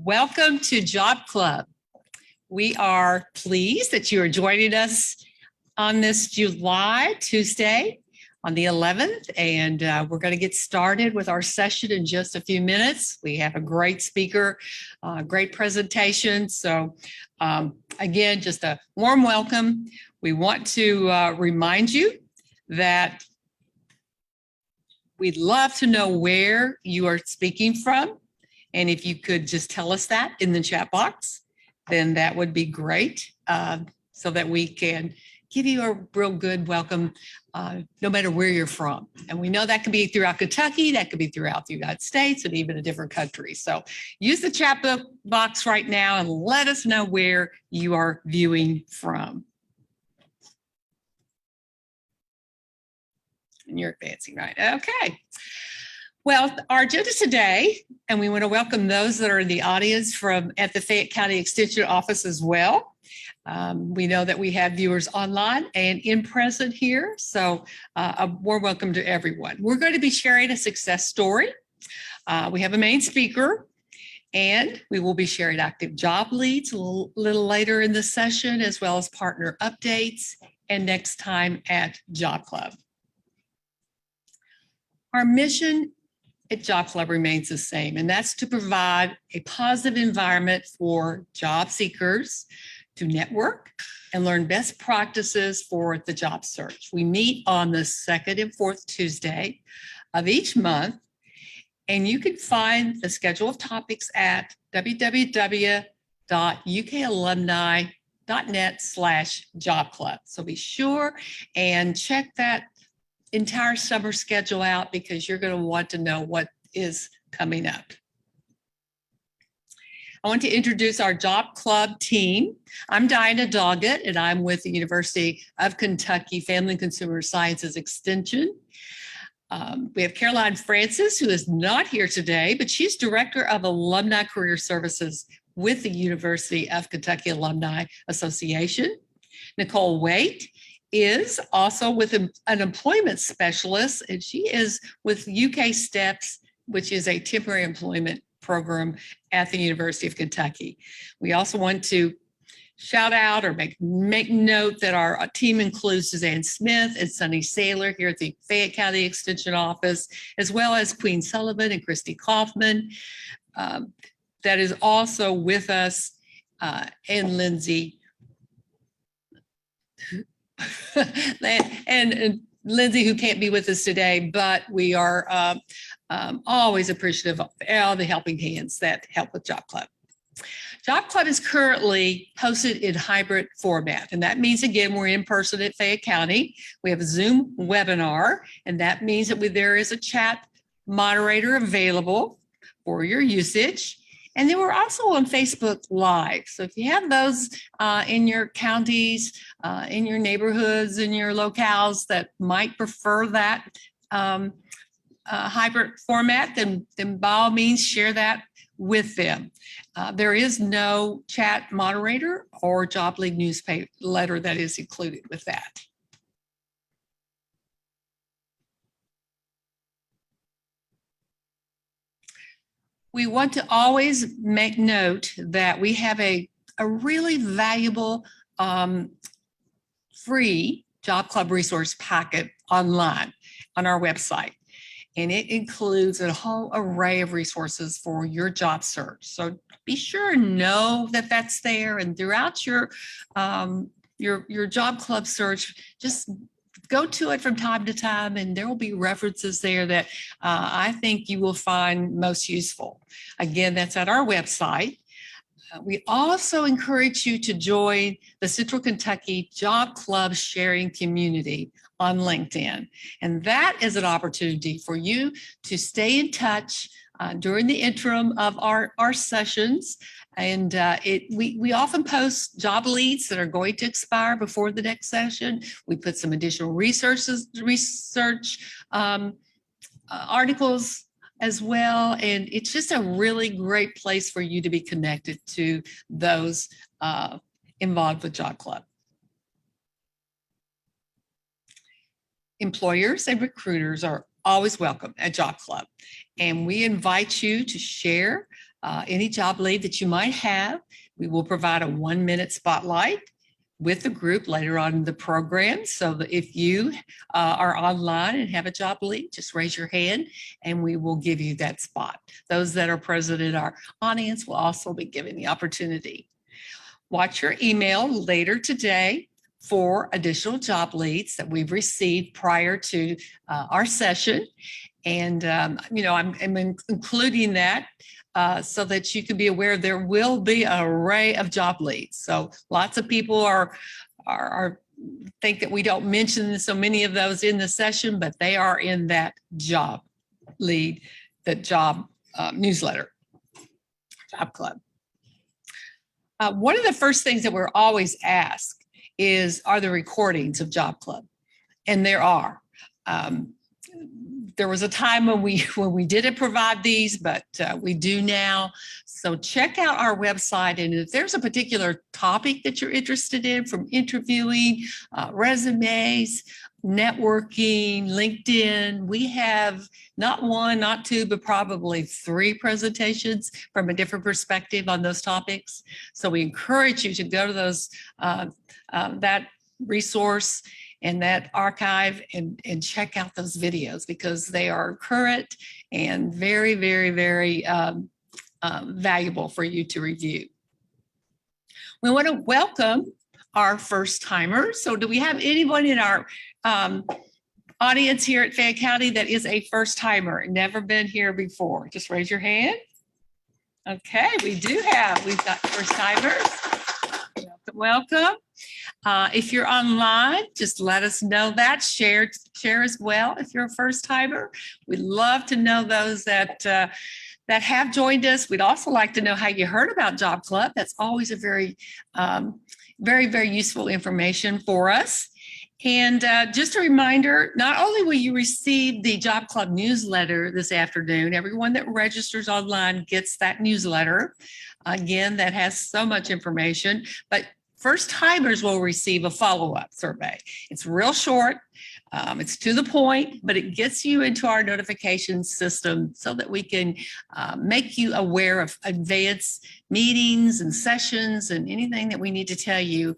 Welcome to Job Club. We are pleased that you are joining us on this July Tuesday on the 11th, and we're going to get started with our session in just a few minutes. We have a great speaker, great presentation. So again, just a warm welcome. We want to remind you that we'd love to know where you are speaking from. And if you could just tell us that in the chat box, then that would be great, so that we can give you a real good welcome, no matter where you're from. And we know that could be throughout Kentucky, that could be throughout the United States, and even a different country. So use the chat box right now and let us know where you are viewing from. And you're advancing, right? Okay. Well, our agenda today, and we want to welcome those that are in the audience from at the Fayette County Extension Office as well. We know that we have viewers online and in present here, so a warm welcome to everyone. We're going to be sharing a success story. We have a main speaker, and we will be sharing active job leads a little later in the session, as well as partner updates and next time at Job Club. Our mission at Job Club remains the same, and that's to provide a positive environment for job seekers to network and learn best practices for the job search. We meet on the second and fourth Tuesday of each month, and you can find the schedule of topics at www.ukalumni.net/job club. So be sure and check that entire summer schedule out, because you're going to want to know what is coming up. I want to introduce our Job Club team. I'm Diana Doggett, and I'm with the University of Kentucky Family and Consumer Sciences Extension. We have Caroline Francis, who is not here today, but she's Director of Alumni Career Services with the University of Kentucky Alumni Association. Nicole Waite is also with an employment specialist, and she is with UK STEPS, which is a temporary employment program at the University of Kentucky. We also want to shout out or make note that our team includes Suzanne Smith and Sunny Saylor here at the Fayette County Extension Office, as well as Queen Sullivan and Christy Kaufman. That is also with us, and Lindsay. and Lindsay, who can't be with us today, but we are always appreciative of all the helping hands that help with Job Club. Job Club is currently hosted in hybrid format, and that means, again, we're in person at Fayette County. We have a Zoom webinar, and that means that there is a chat moderator available for your usage. And then we're also on Facebook Live. So if you have those in your counties, in your neighborhoods, in your locales that might prefer that hybrid format, then by all means share that with them. There is no chat moderator or job lead newsletter that is included with that. We want to always make note that we have a really valuable free Job Club resource packet online on our website. And it includes a whole array of resources for your job search. So be sure and know that that's there. And throughout your Job Club search, just go to it from time to time, and there will be references there that I think you will find most useful. Again, that's at our website. We also encourage you to join the Central Kentucky Job Club sharing community on LinkedIn. And that is an opportunity for you to stay in touch during the interim of our sessions. And we often post job leads that are going to expire before the next session. We put some additional research articles as well. And it's just a really great place for you to be connected to those involved with Job Club. Employers and recruiters are always welcome at Job Club. And we invite you to share any job lead that you might have. We will provide a 1-minute spotlight with the group later on in the program. So that if you are online and have a job lead, just raise your hand and we will give you that spot. Those that are present in our audience will also be given the opportunity. Watch your email later today for additional job leads that we've received prior to our session. And, I'm including that so that you can be aware there will be an array of job leads. So lots of people are think that we don't mention so many of those in the session, but they are in that job lead, that job newsletter, job club. One of the first things that we're always asked is, are there recordings of Job Club? And there are. There was a time when we didn't provide these, but we do now. So check out our website, and if there's a particular topic that you're interested in, from interviewing, resumes, networking, LinkedIn, we have not one, not two, but probably 3 presentations from a different perspective on those topics. So we encourage you to go to those that resource and that archive and check out those videos, because they are current and very, very, very valuable for you to review. We want to welcome our first timers. So do we have anyone in our audience here at Fayette County that is a first timer, never been here before? Just raise your hand. Okay, we've got first timers. Welcome. If you're online, just let us know that. Share as well if you're a first timer. We'd love to know those that have joined us. We'd also like to know how you heard about Job Club. That's always a very, very useful information for us. And just a reminder, not only will you receive the Job Club newsletter this afternoon, everyone that registers online gets that newsletter. Again, that has so much information, but first timers will receive a follow-up survey. It's real short, it's to the point, but it gets you into our notification system so that we can make you aware of advanced meetings and sessions and anything that we need to tell you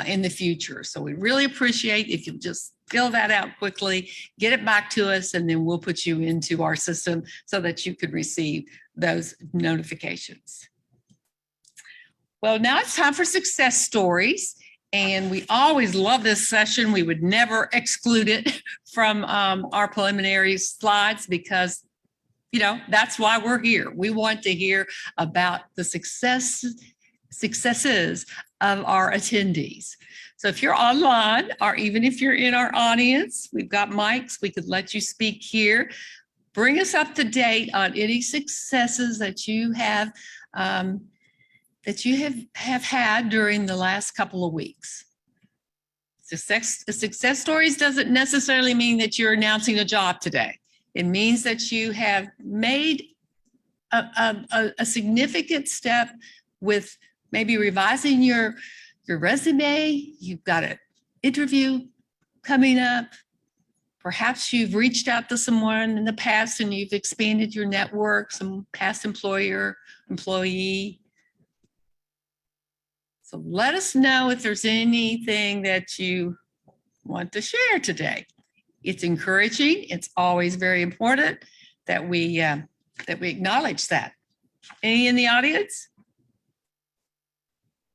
in the future. So we really appreciate if you'll just fill that out quickly, get it back to us, and then we'll put you into our system so that you could receive those notifications. Well, now it's time for success stories, and we always love this session. We would never exclude it from our preliminary slides because, that's why we're here. We want to hear about the successes of our attendees. So if you're online, or even if you're in our audience, we've got mics. We could let you speak here. Bring us up to date on any successes that you have had during the last couple of weeks. Success stories doesn't necessarily mean that you're announcing a job today. It means that you have made a significant step with maybe revising your resume. You've got an interview coming up. Perhaps you've reached out to someone in the past and you've expanded your network, some past employee. So let us know if there's anything that you want to share today. It's encouraging. It's always very important that we acknowledge that. Any in the audience?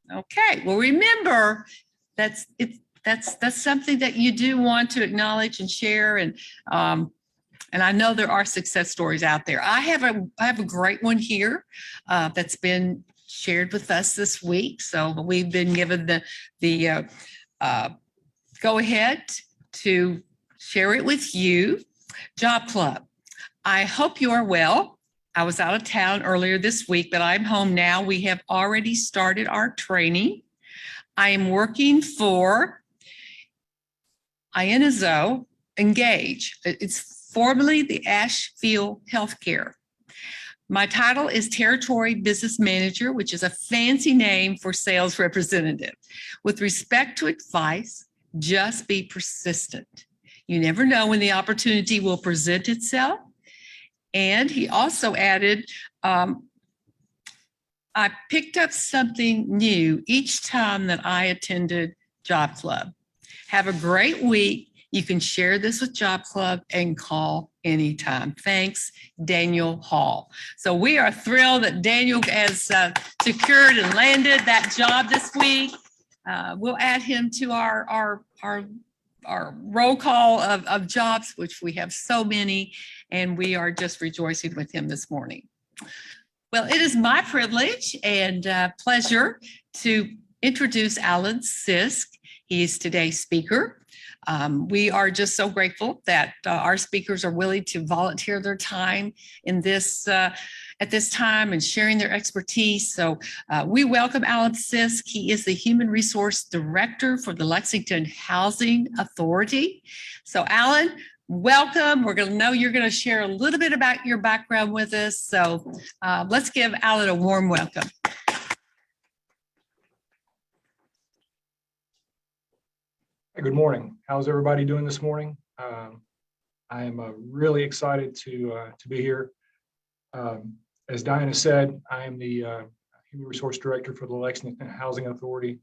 Okay. Well, remember that's something that you do want to acknowledge and share. And I know there are success stories out there. I have a great one here that's been shared with us this week. So we've been given the go ahead to share it with you. Job Club. I hope you are well. I was out of town earlier this week, but I'm home now. We have already started our training. I am working for Ionazo Engage. It's formerly the Asheville Healthcare. My title is Territory Business Manager, which is a fancy name for sales representative. With respect to advice, just be persistent. You never know when the opportunity will present itself. And he also added, I picked up something new each time that I attended Job Club. Have a great week. You can share this with Job Club and call anytime. Thanks, Daniel Hall. So we are thrilled that Daniel has secured and landed that job this week. We'll add him to our roll call of jobs, which we have so many, and we are just rejoicing with him this morning. Well, it is my privilege and pleasure to introduce Alan Sisk. He is today's speaker. We are just so grateful that our speakers are willing to volunteer their time in this at this time and sharing their expertise. So we welcome Alan Sisk. He is the Human Resource Director for the Lexington Housing Authority. So Alan, welcome. We're going to know you're going to share a little bit about your background with us. So let's give Alan a warm welcome. Good morning. How's everybody doing this morning? I am really excited to be here. As Diana said, I am the Human Resource Director for the Lexington Housing Authority.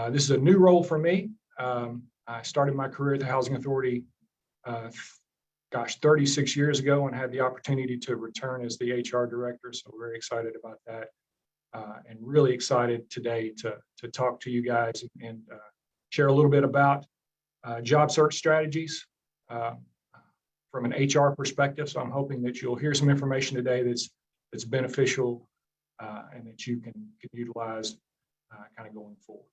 This is a new role for me. I started my career at the Housing Authority, 36 years ago, and had the opportunity to return as the HR Director. So very excited about that, and really excited today to talk to you guys and share a little bit about job search strategies from an HR perspective. So I'm hoping that you'll hear some information today that's beneficial and that you can utilize kind of going forward.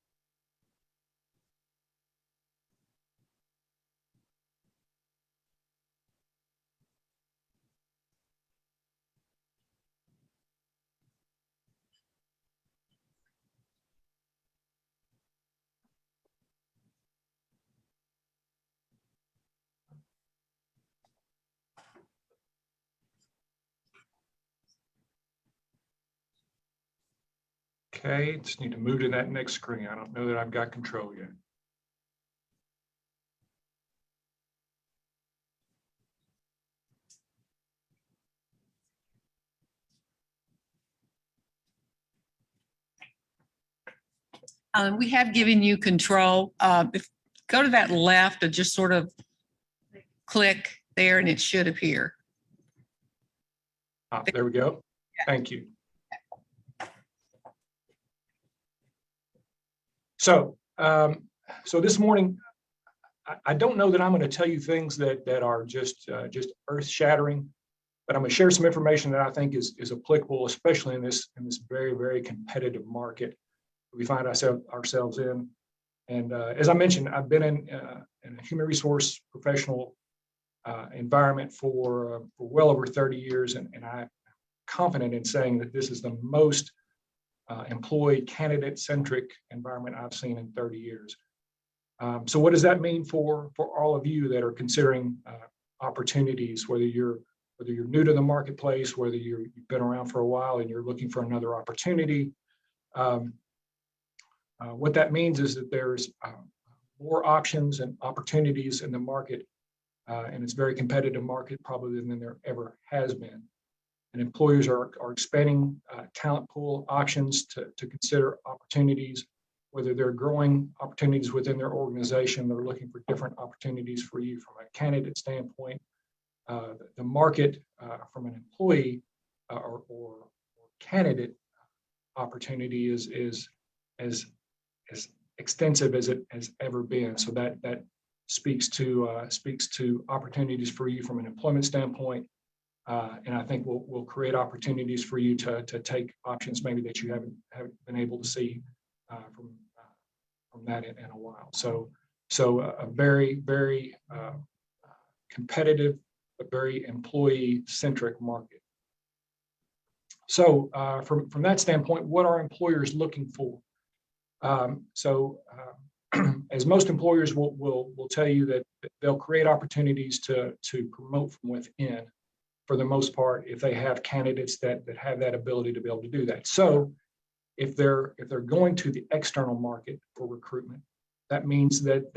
Okay, just need to move to that next screen. I don't know that I've got control yet. We have given you control. Go to that left and just sort of click there and it should appear. There we go. Thank you. So this morning, I don't know that I'm going to tell you things that are just earth-shattering, but I'm going to share some information that I think is applicable, especially in this very, very competitive market we find ourselves in. And as I mentioned, I've been in a human resource professional environment for well over 30 years, and I'm confident in saying that this is the most employee candidate-centric environment I've seen in 30 years. So what does that mean for all of you that are considering opportunities, whether you're new to the marketplace, whether you've been around for a while and you're looking for another opportunity? What that means is that there's more options and opportunities in the market, and it's a very competitive market, probably than there ever has been. And employers are expanding talent pool options to consider opportunities, whether they're growing opportunities within their organization, they're looking for different opportunities for you from a candidate standpoint. The market from an employee or candidate opportunity is as extensive as it has ever been. So that speaks to opportunities for you from an employment standpoint. And I think we'll create opportunities for you to take options maybe that you haven't been able to see from that in a while. So a very, very competitive, but very employee-centric market. So from that standpoint, what are employers looking for? As most employers will tell you that they'll create opportunities to promote from within, for the most part, if they have candidates that have that ability to be able to do that. So if they're going to the external market for recruitment, that means that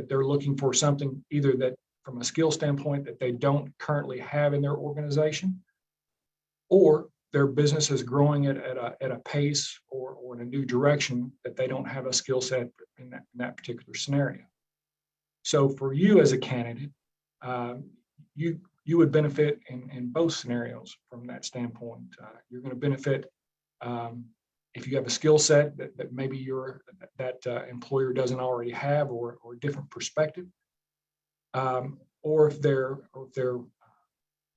they're looking for something either that from a skill standpoint that they don't currently have in their organization, or their business is growing at a pace or in a new direction that they don't have a skill set in that particular scenario. So for you as a candidate, you would benefit in both scenarios from that standpoint. You're going to benefit if you have a skill set that maybe that employer doesn't already have, or a different perspective, or if they're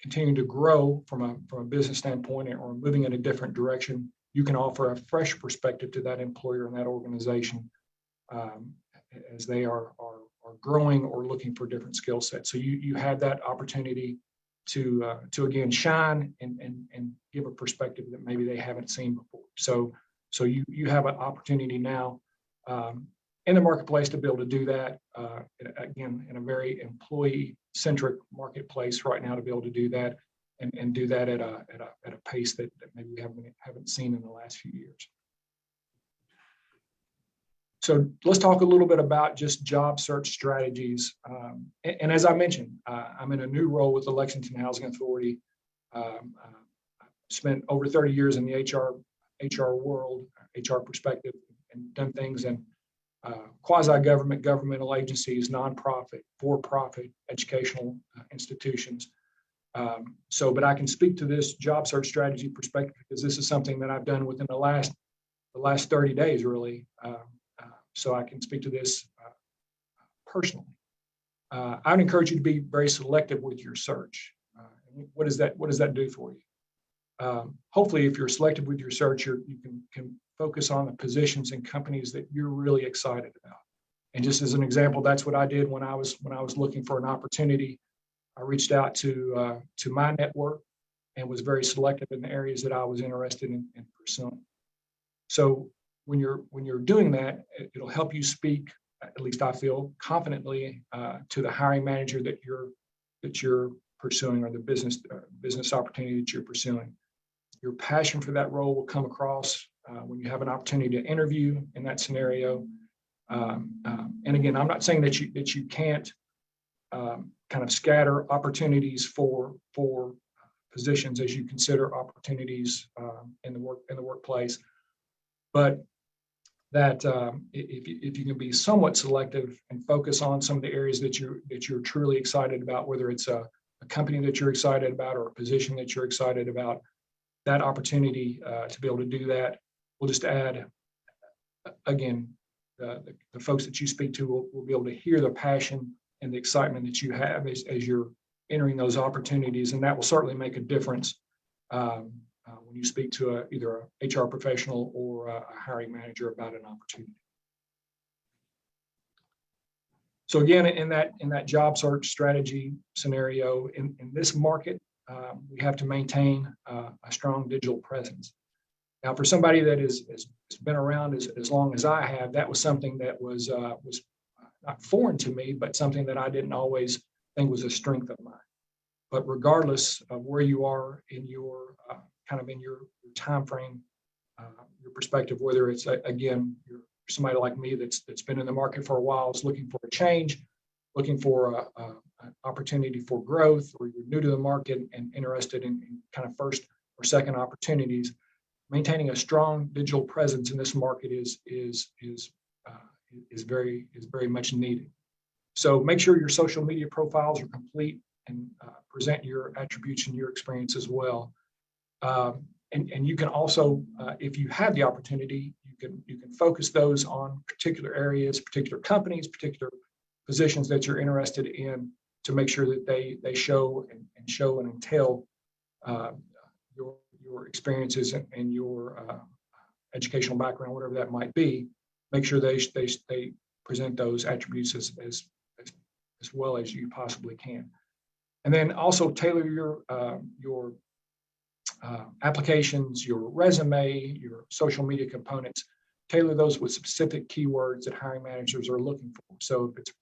continuing to grow from a business standpoint or moving in a different direction, you can offer a fresh perspective to that employer and that organization as they are growing or looking for different skill sets. So you have that opportunity to again shine and give a perspective that maybe they haven't seen before. So you have an opportunity now in the marketplace to be able to do that, again, in a very employee-centric marketplace right now, to be able to do that and do that at a pace that maybe we haven't seen in the last few years. So let's talk a little bit about just job search strategies. And as I mentioned, I'm in a new role with the Lexington Housing Authority. I spent over 30 years in the HR world, HR perspective, and done things in quasi-government, governmental agencies, nonprofit, for-profit, educational institutions. But I can speak to this job search strategy perspective because this is something that I've done within the last 30 days, really. So I can speak to this personally. I would encourage you to be very selective with your search. What does that do for you? Hopefully, if you're selective with your search, you can focus on the positions and companies that you're really excited about. And just as an example, that's what I did when I was looking for an opportunity. I reached out to my network and was very selective in the areas that I was interested in pursuing. So when you're doing that, it'll help you speak, at least I feel, confidently to the hiring manager that you're pursuing, or the business opportunity that you're pursuing. Your passion for that role will come across when you have an opportunity to interview in that scenario. And again, I'm not saying that you can't kind of scatter opportunities for positions as you consider opportunities in the workplace, but that if you can be somewhat selective and focus on some of the areas that you're truly excited about, whether it's a company that you're excited about or a position that you're excited about, that opportunity to be able to do that will just add, again, the folks that you speak to will be able to hear the passion and the excitement that you have as you're entering those opportunities, and that will certainly make a difference when you speak to either a HR professional or a hiring manager about an opportunity. So again, in that job search strategy scenario, in this market, we have to maintain a strong digital presence. Now, for somebody that has been around as long as I have, that was something that was not foreign to me, but something that I didn't always think was a strength of mine. But regardless of where you are in your in your time frame, your perspective, whether it's again you're somebody like me that's been in the market for a while, is looking for a change, looking for an opportunity for growth, or you're new to the market and interested in kind of first or second opportunities, maintaining a strong digital presence in this market is very much needed. So make sure your social media profiles are complete and present your attributes and your experience as well. And you can also, if you have the opportunity, you can focus those on particular areas, particular companies, particular positions that you're interested in, to make sure that they show and tell your experiences and your educational background, whatever that might be. Make sure they present those attributes as well as you possibly can. And then also tailor your applications, your resume, your social media components, tailor those with specific keywords that hiring managers are looking for. So if it's a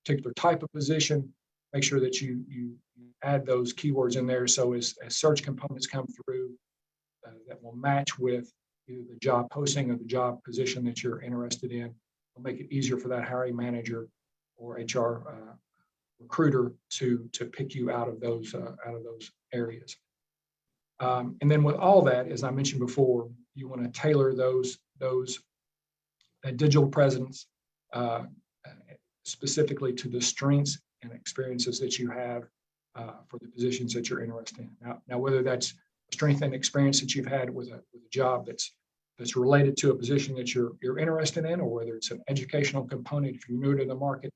particular type of position, make sure that you add those keywords in there. So as search components come through that will match with either the job posting or the job position that you're interested in, will make it easier for that hiring manager or HR recruiter to pick you out of those areas. And then with all that, as I mentioned before, you want to tailor those digital presence specifically to the strengths and experiences that you have for the positions that you're interested in. Now, whether that's strength and experience that you've had with a job that's related to a position that you're interested in, or whether it's an educational component if you're new to the market,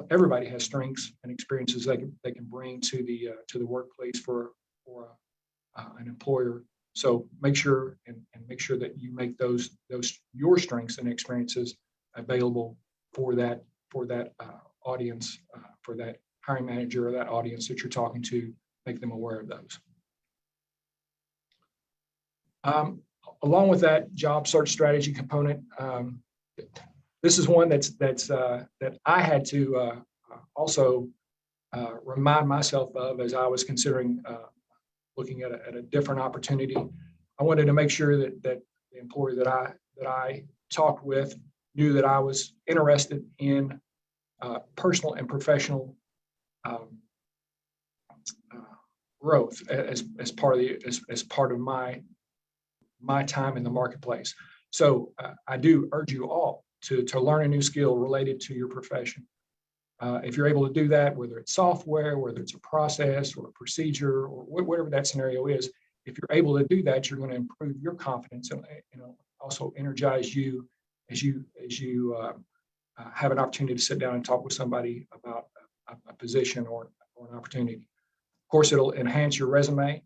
everybody has strengths and experiences they can bring to the workplace for an employer. So make sure that you make those your strengths and experiences available for that audience, for that hiring manager or that audience that you're talking to. Make them aware of those. Along with that job search strategy component, this is one that I had to also remind myself of as I was considering looking at a different opportunity. I wanted to make sure that the employer that I talked with knew that I was interested in personal and professional growth as part of my time in the marketplace. So I do urge you all to learn a new skill related to your profession. If you're able to do that, whether it's software, whether it's a process or a procedure or whatever that scenario is, if you're able to do that, you're going to improve your confidence and also energize you as you have an opportunity to sit down and talk with somebody about a position or an opportunity. Of course, it'll enhance your resume,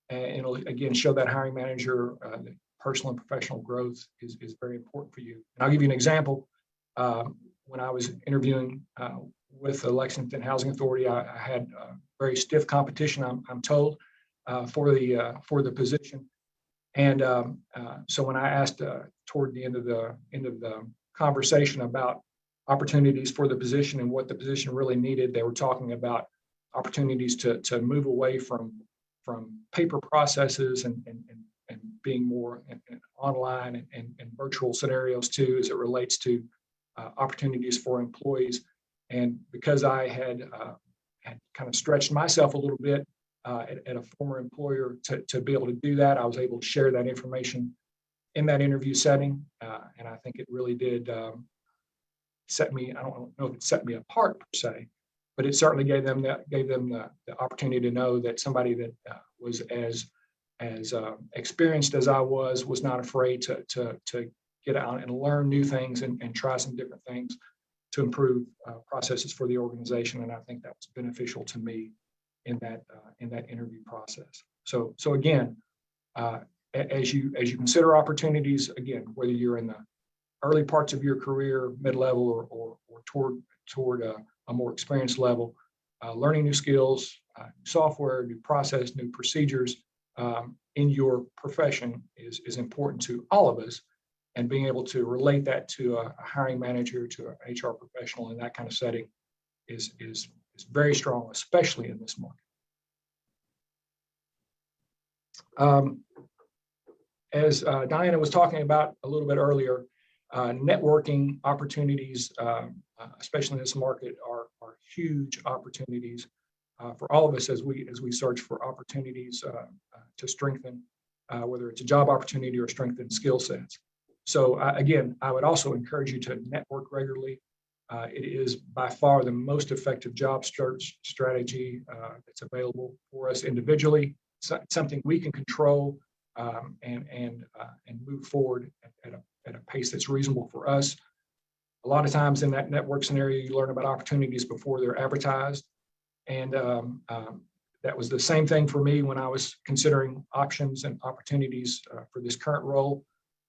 and it'll again show that hiring manager that personal and professional growth is very important for you. And I'll give you an example. When I was interviewing with the Lexington Housing Authority, I had very stiff competition, I'm told, for the position. And so when I asked toward the end of the conversation about opportunities for the position and what the position really needed, they were talking about opportunities to move away from paper processes and being more online and virtual scenarios too, as it relates to opportunities for employees. And because I had kind of stretched myself a little bit at a former employer to be able to do that, I was able to share that information in that interview setting. And I think it really did set me, I don't know if it set me apart per se, but it certainly gave them the opportunity to know that somebody that was as experienced as I was not afraid to get out and learn new things and try some different things to improve processes for the organization. And I think that was beneficial to me in that interview process. So again, as you consider opportunities, again, whether you're in the early parts of your career, mid-level, or toward a more experienced level, learning new skills, software, new process, new procedures in your profession is important to all of us. And being able to relate that to a hiring manager, to an HR professional in that kind of setting is very strong, especially in this market. As Diana was talking about a little bit earlier, networking opportunities, especially in this market, are huge opportunities for all of us as we search for opportunities to strengthen, whether it's a job opportunity or strengthen skill sets. So again, I would also encourage you to network regularly. It is by far the most effective job search strategy that's available for us individually. It's something we can control and move forward at a pace that's reasonable for us. A lot of times in that network scenario, you learn about opportunities before they're advertised. And that was the same thing for me when I was considering options and opportunities for this current role.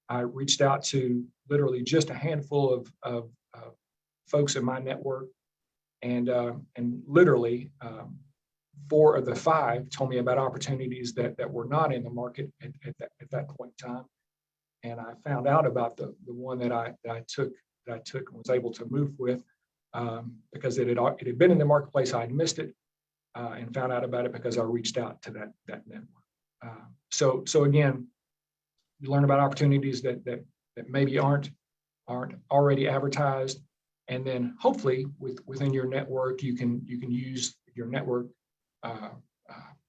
I reached out to literally just a handful of folks in my network, and literally 4 of the 5 told me about opportunities that were not in the market at that point in time. And I found out about the one that I took and was able to move with because it had been in the marketplace. I had missed it and found out about it because I reached out to that network. So again, you learn about opportunities that maybe aren't already advertised, and then hopefully within your network you can use your network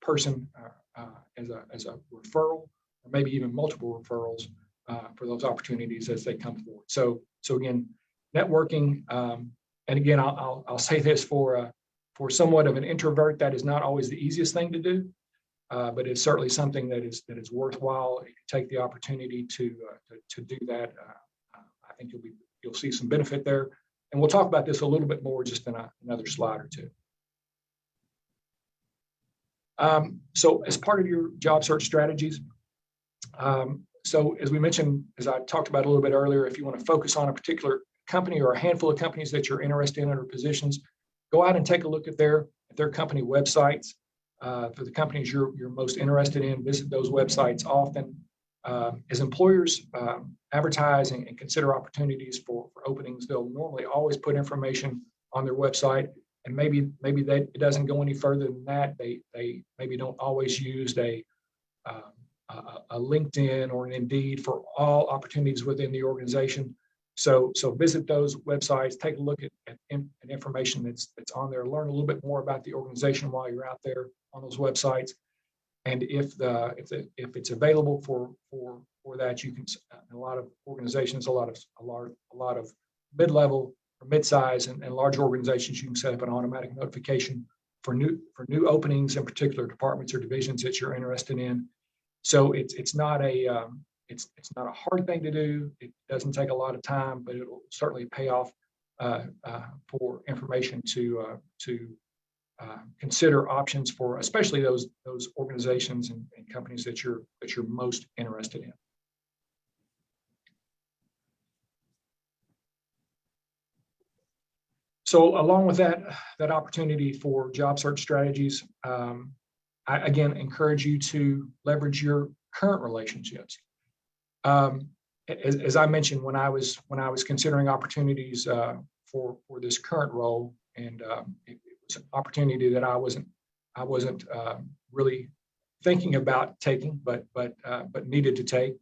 person as a referral, or maybe even multiple referrals for those opportunities as they come forward. So again, networking, and again, I'll say this for somewhat of an introvert, that is not always the easiest thing to do, but it's certainly something that is worthwhile. If you take the opportunity to do that, I think you'll see some benefit there. And we'll talk about this a little bit more just in another slide or two. So as part of your job search strategies, so as we mentioned, as I talked about a little bit earlier, if you want to focus on a particular company or a handful of companies that you're interested in or positions, go out and take a look at their company websites. For the companies you're most interested in, visit those websites often. As employers advertise and consider opportunities for openings, they'll normally always put information on their website. And maybe it doesn't go any further than that. They maybe don't always use a LinkedIn or an Indeed for all opportunities within the organization. So visit those websites, take a look at information that's on there, learn a little bit more about the organization while you're out there on those websites. And if it's available for that, you can, a lot of organizations, a lot of mid-level or mid-size and large organizations, you can set up an automatic notification for new openings in particular departments or divisions that you're interested in. So it's not a hard thing to do. It doesn't take a lot of time, but it'll certainly pay off for information to consider options for, especially those organizations and companies that you're most interested in. So along with that opportunity for job search strategies, I again encourage you to leverage your current relationships. As I mentioned, when I was considering opportunities for this current role, and it was an opportunity that I wasn't really thinking about taking, but needed to take.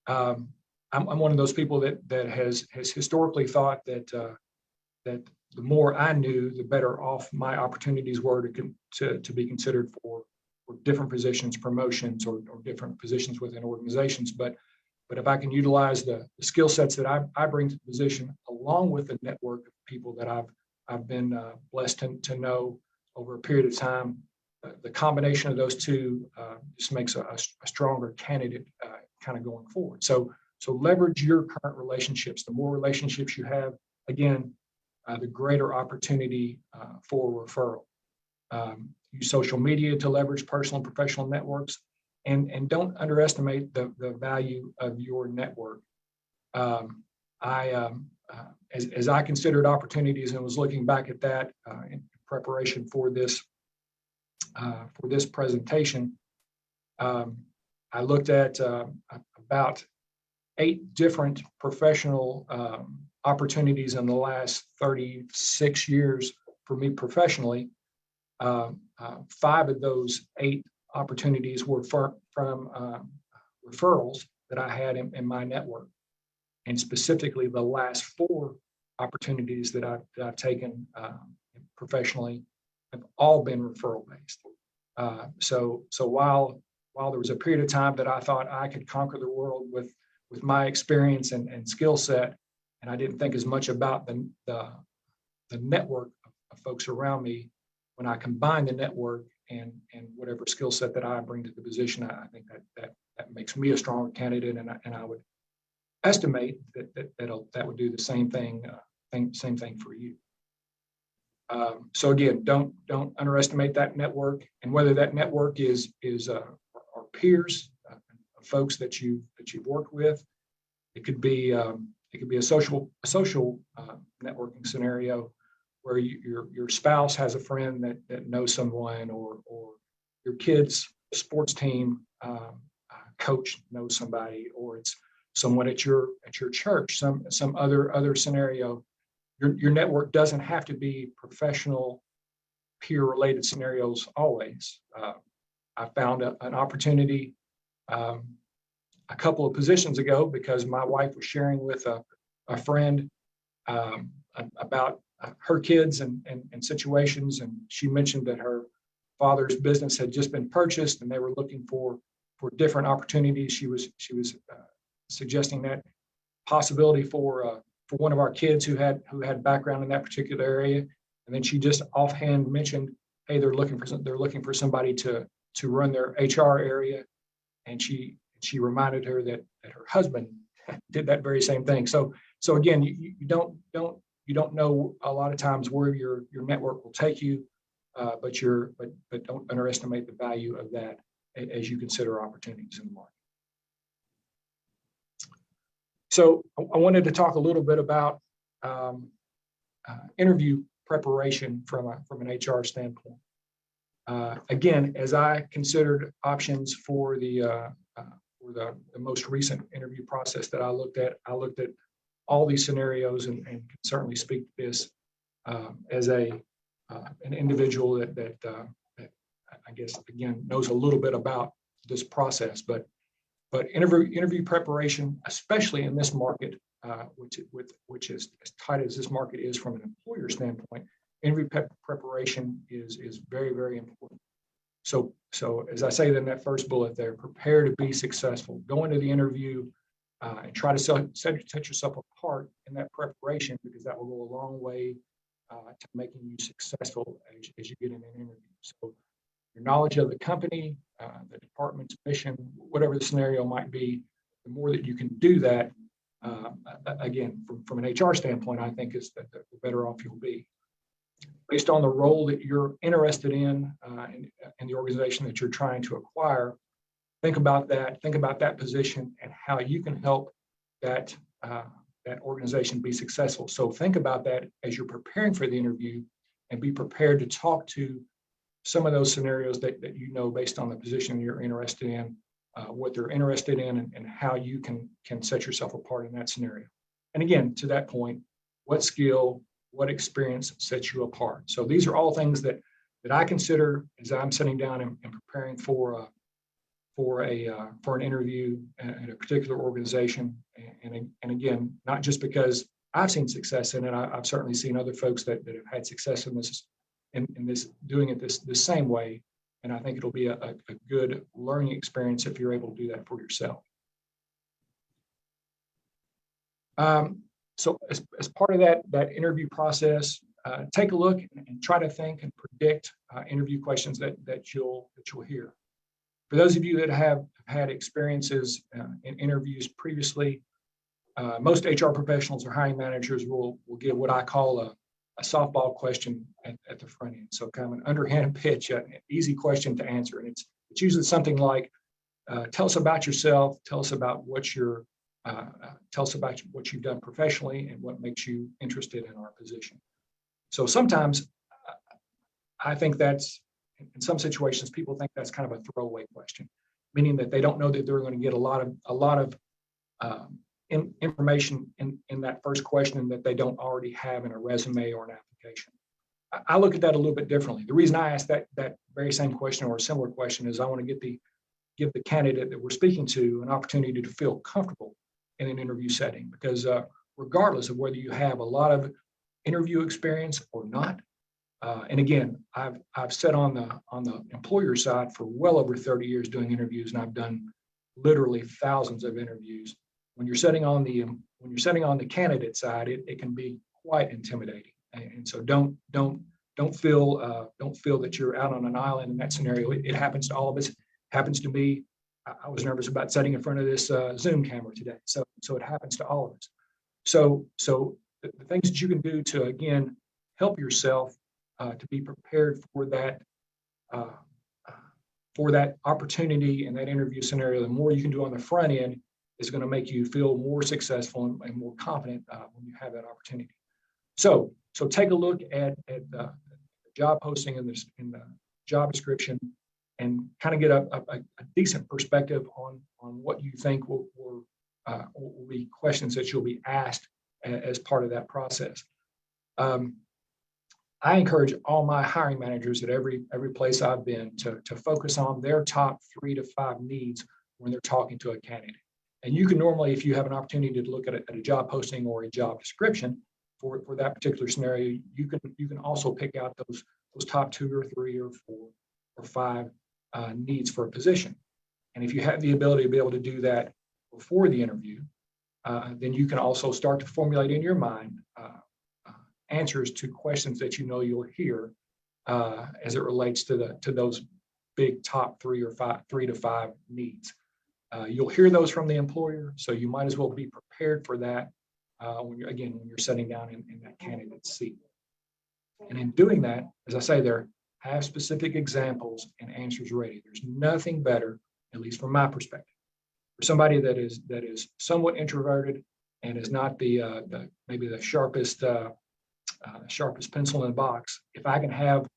I'm one of those people that has historically thought that the more I knew, the better off my opportunities were to be considered for different positions, promotions, or different positions within organizations. But if I can utilize the skill sets that I bring to the position, along with the network of people that I've been blessed to know over a period of time, the combination of those two just makes a stronger candidate kind of going forward. So leverage your current relationships. The more relationships you have, again, the greater opportunity for referral. Use social media to leverage personal and professional networks, and don't underestimate the value of your network. As I considered opportunities and was looking back at that in preparation for this presentation, I looked at about 8 different professional opportunities in the last 36 years for me professionally. 5 of those 8 opportunities were from referrals that I had in my network, and specifically the last 4 opportunities that I've taken professionally have all been referral based. So while there was a period of time that I thought I could conquer the world with my experience and skill set, and I didn't think as much about the network of folks around me, when I combine the network and whatever skill set that I bring to the position, I think that makes me a stronger candidate, and I would estimate that would do the same thing for you. So again, don't underestimate that network, and whether that network is our peers, folks that you've worked with. It could be a social networking scenario where your spouse has a friend that knows someone, or your kid's sports team coach knows somebody, or it's someone at your church, some other scenario. Your network doesn't have to be professional, peer-related scenarios always. I found an opportunity a couple of positions ago because my wife was sharing with a friend about her kids and situations, and she mentioned that her father's business had just been purchased and they were looking for different opportunities. She was suggesting that possibility for one of our kids who had background in that particular area. And then she just offhand mentioned, hey, they're looking for somebody to run their HR area. And she reminded her that her husband did that very same thing. So again, you don't know a lot of times where your network will take you, but don't underestimate the value of that as you consider opportunities in the market. So I wanted to talk a little bit about interview preparation from an HR standpoint. Again, as I considered options for the most recent interview process that I looked at all these scenarios and can certainly speak to this as an individual that I guess again knows a little bit about this process, but interview preparation, especially in this market, which is as tight as this market is from an employer standpoint, interview preparation is very, very important. So as I say in that first bullet there, prepare to be successful. Go into the interview and try to set yourself apart in that preparation, because that will go a long way to making you successful as you get in an interview. So your knowledge of the company, the department's mission, whatever the scenario might be, the more that you can do that, again, from an HR standpoint, I think is that the better off you'll be. Based on the role that you're interested in the organization that you're trying to acquire, think about that position and how you can help that organization be successful. So think about that as you're preparing for the interview, and be prepared to talk to some of those scenarios that you know based on the position you're interested in, what they're interested in, and how you can set yourself apart in that scenario. And again, to that point, what skill, what experience sets you apart? So these are all things that I consider as I'm sitting down and preparing for an interview at a particular organization. And again, not just because I've seen success in it, I've certainly seen other folks that have had success in this, doing it this same way. And I think it'll be a good learning experience if you're able to do that for yourself. So as part of that interview process, take a look and try to think and predict interview questions that you'll hear. For those of you that have had experiences in interviews previously, most HR professionals or hiring managers will give what I call a softball question at the front end. So kind of an underhanded pitch, an easy question to answer. And it's usually something like, tell us about yourself, tell us about what you've done professionally and what makes you interested in our position. So sometimes I think that's, in some situations, people think that's kind of a throwaway question, meaning that they don't know that they're going to get a lot of information in that first question that they don't already have in a resume or an application. I look at that a little bit differently. The reason I ask that very same question or a similar question is I want to give the candidate that we're speaking to an opportunity to feel comfortable in an interview setting, because regardless of whether you have a lot of interview experience or not, and again, I've sat on the employer side for well over 30 years doing interviews, and I've done literally thousands of interviews. When you're sitting on the candidate side, it can be quite intimidating, and so don't feel that you're out on an island in that scenario. It happens to all of us. It happens to me. I was nervous about sitting in front of this Zoom camera today, so it happens to all of us. So the things that you can do to again help yourself to be prepared for that opportunity and that interview scenario, the more you can do on the front end is going to make you feel more successful and more confident when you have that opportunity. So take a look at the job posting in the job description and kind of get a decent perspective on what you think will be questions that you'll be asked as part of that process. I encourage all my hiring managers at every place I've been to focus on their top 3 to 5 needs when they're talking to a candidate. And you can normally, if you have an opportunity to look at a job posting or a job description for that particular scenario, you can also pick out those top 2 or 3 or 4 or 5 needs for a position. And if you have the ability to be able to do that before the interview, then you can also start to formulate in your mind answers to questions that you know you'll hear as it relates to those big top 3 to 5 needs. You'll hear those from the employer, so you might as well be prepared for that when you're sitting down in that candidate seat. And in doing that, as I say there, have specific examples and answers ready. There's nothing better, at least from my perspective, for somebody that is somewhat introverted and is not maybe the sharpest pencil in the box. If I can have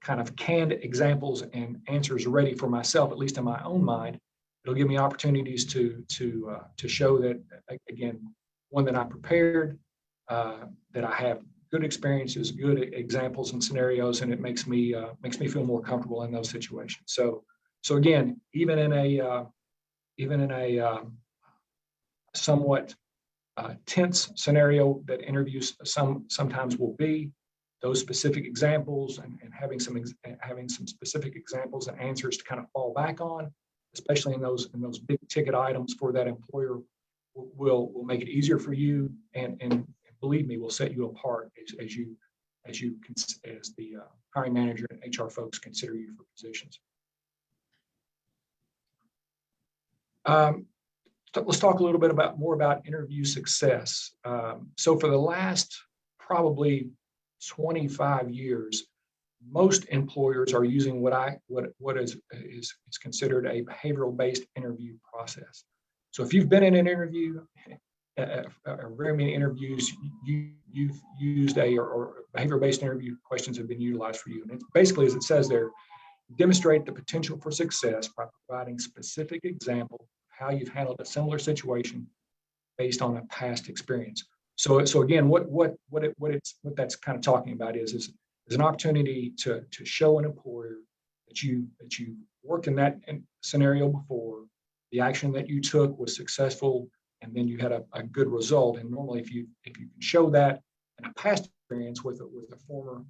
kind of canned examples and answers ready for myself, at least in my own mind, it'll give me opportunities to show that, again, one, that I'm prepared, that I have good experiences, good examples and scenarios, and it makes me feel more comfortable in those situations. So again, even in a somewhat tense scenario that interviews sometimes will be, those specific examples and having some specific examples and answers to kind of fall back on, especially in those big ticket items for that employer, will make it easier for you, and believe me, will set you apart as the hiring manager and HR folks consider you for positions. Let's talk a little bit more about interview success. So for the last probably 25 years, most employers are using what is considered a behavioral-based interview process. So if you've been in an interview, very many interviews, you've used or behavioral-based interview questions have been utilized for you. And it's basically, as it says there, demonstrate the potential for success by providing specific example of how you've handled a similar situation based on a past experience. So again, what that's kind of talking about is an opportunity to show an employer that you worked in that scenario before, the action that you took was successful, and then you had a good result. And normally, if you can show that in a past experience with a former,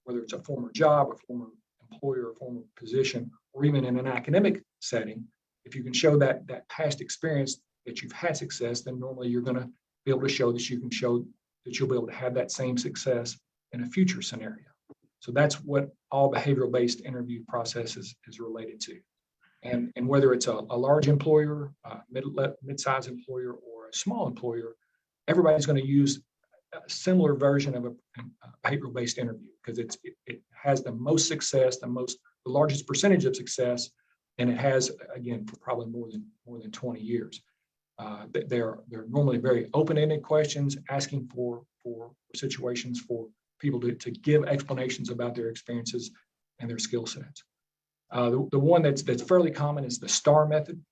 whether it's a former job, a former employer, a former position, or even in an academic setting, if you can show that past experience that you've had success, then normally you're going to be able to show that you'll be able to have that same success in a future scenario. So that's what all behavioral-based interview process is related to. And whether it's a large employer, mid-sized employer, or a small employer, everybody's going to use a similar version of a behavioral-based interview because it has the most success, the largest percentage of success, and it has, again, for probably more than 20 years. They're normally very open-ended questions, asking for situations for people to give explanations about their experiences and their skill sets. The one that's fairly common is the STAR method.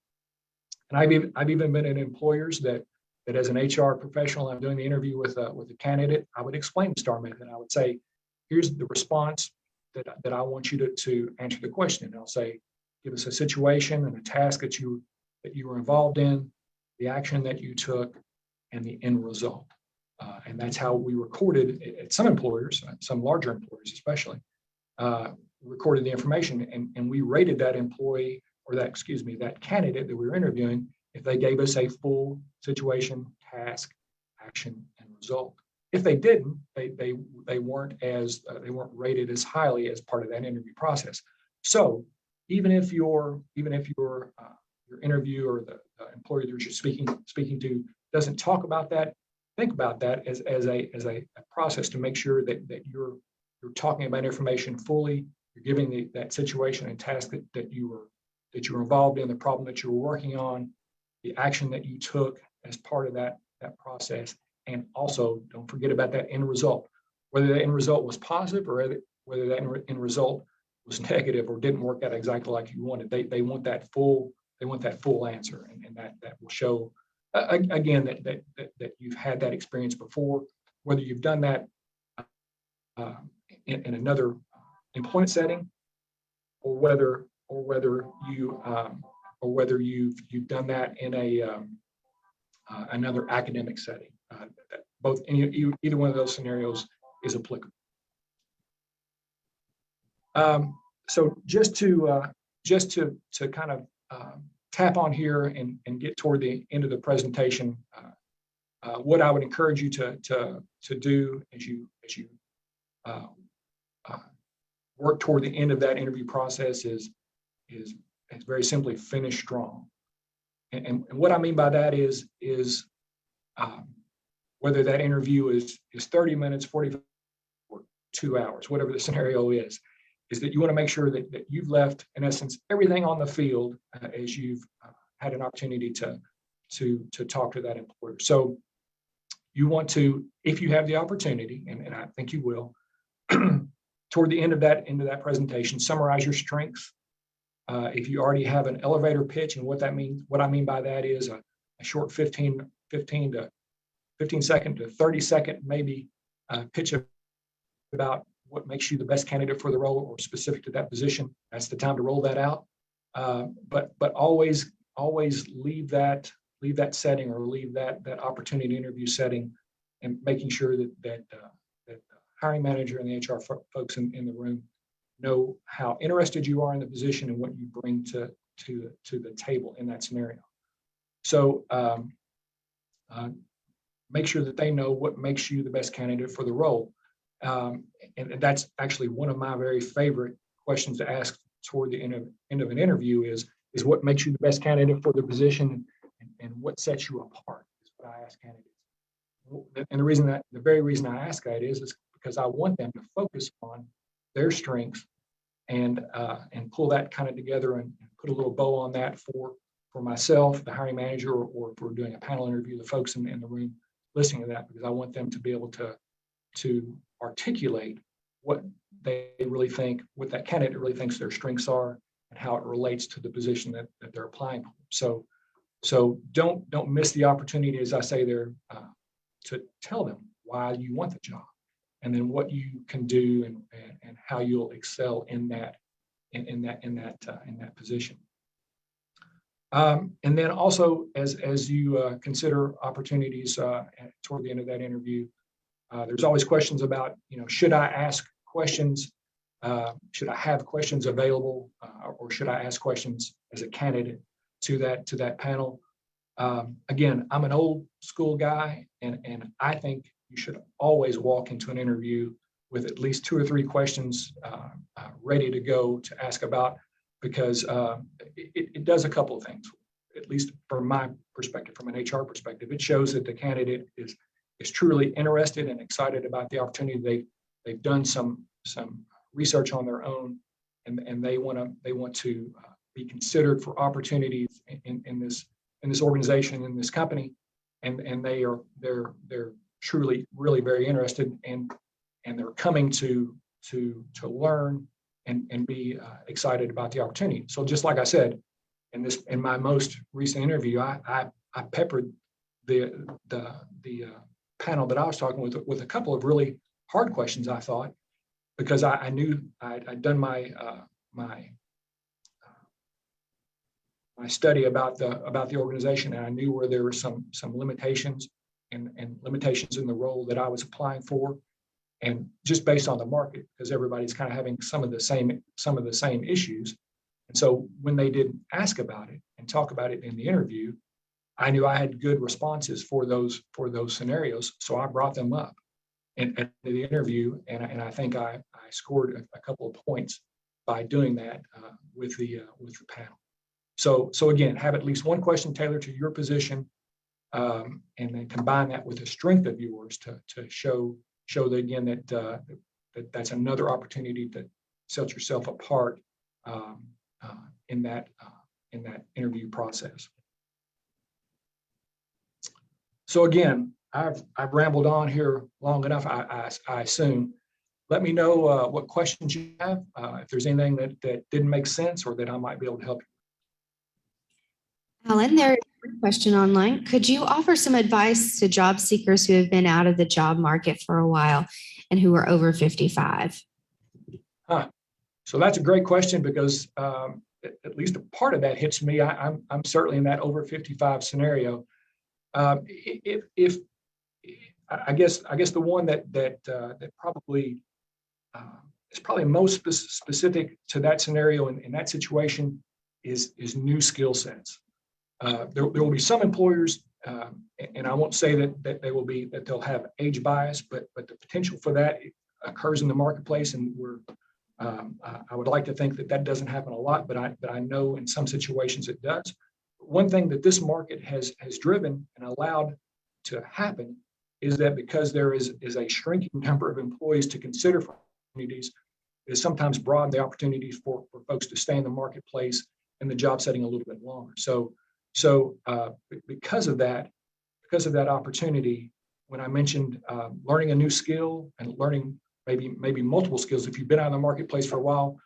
And I've even been in employers that as an HR professional, I'm doing the interview with a candidate, I would explain the STAR method. I would say, here's the response that I want you to answer the question. And I'll say, give us a situation and a task that you were involved in, the action that you took, and the end result. And that's how we recorded at some employers, some larger employers especially, recorded the information, and we rated that employee, or that candidate that we were interviewing, if they gave us a full situation, task, action, and result. If they didn't, they weren't rated as highly as part of that interview process. So even if your interview or the employer that you're speaking to doesn't talk about that, think about that as a process to make sure that you're talking about information fully. You're giving that situation and task that you were involved in, the problem that you were working on, the action that you took as part of that process, and also don't forget about that end result. Whether that end result was positive or whether that end result was negative or didn't work out exactly like you wanted, they want that full answer, and that will show again that you've had that experience before, whether you've done that in another employment setting, or whether you've done that in another academic setting. Either one of those scenarios is applicable. so just to kind of tap on here and get toward the end of the presentation, what I would encourage you to do as you uh, uh, work toward the end of that interview process is very simply finish strong. And what I mean by that is whether that interview is 30 minutes, 45, or 2 hours, whatever the scenario is that you want to make sure that you've left, in essence, everything on the field as you've had an opportunity to talk to that employer. So you want to, if you have the opportunity, and I think you will, toward the end of that presentation, summarize your strengths. If you already have an elevator pitch, and what I mean by that is a short 15 second to 30 second maybe pitch about what makes you the best candidate for the role or specific to that position. That's the time to roll that out. But always leave that setting, or leave that opportunity interview setting, and making sure that the hiring manager and the HR folks in the room know how interested you are in the position and what you bring to the table in that scenario. So make sure that they know what makes you the best candidate for the role. And that's actually one of my very favorite questions to ask toward the end of an interview is what makes you the best candidate for the position, and what sets you apart, is what I ask candidates. And the very reason I ask that is because I want them to focus on their strengths and pull that kind of together and put a little bow on that for myself, the hiring manager, or if we're doing a panel interview, the folks in the room listening to that, because I want them to be able to articulate what they really think, what that candidate really thinks their strengths are, and how it relates to the position that they're applying for. So don't miss the opportunity, as I say there, to tell them why you want the job, and then what you can do and how you'll excel in that position. And then also, as you consider opportunities toward the end of that interview, there's always questions about, should I ask questions? Should I have questions available, or should I ask questions as a candidate to that panel? Again, I'm an old school guy, and I think you should always walk into an interview with at least 2 or 3 questions ready to go to ask about, because it does a couple of things. At least from my perspective, from an HR perspective, it shows that the candidate is truly interested and excited about the opportunity. They've done some research on their own, and they want to be considered for opportunities in this organization, in this company, and they're truly really very interested, and they're coming to learn and be excited about the opportunity. So just like I said, in my most recent interview, I peppered the panel that I was talking with a couple of really hard questions, I thought, because I knew I'd done my study about the organization, and I knew where there were some limitations and limitations in the role that I was applying for, and just based on the market, because everybody's kind of having some of the same issues. And so when they did ask about it and talk about it in the interview, I knew I had good responses for those scenarios, so I brought them up at the interview, and I think I scored a couple of points by doing that with the panel. So again, have at least one question tailored to your position, and then combine that with a strength of yours to show that, again, that's another opportunity to set yourself apart in that interview process. So again, I've rambled on here long enough, I assume. Let me know what questions you have, if there's anything that didn't make sense or that I might be able to help you. Alan, there's a question online. Could you offer some advice to job seekers who have been out of the job market for a while and who are over 55? So that's a great question, because at least a part of that hits me. I'm certainly in that over 55 scenario. If I guess the one that probably probably most specific to that scenario and in that situation is new skill sets. There will be some employers, and I won't say that they'll have age bias, but the potential for that occurs in the marketplace, and I would like to think that doesn't happen a lot, but I know in some situations it does. One thing that this market has driven and allowed to happen is that because there is a shrinking number of employees to consider for opportunities, is sometimes broaden the opportunities for folks to stay in the marketplace and the job setting a little bit longer. So because of that opportunity, when I mentioned learning a new skill and learning maybe multiple skills, if you've been out in the marketplace for a while,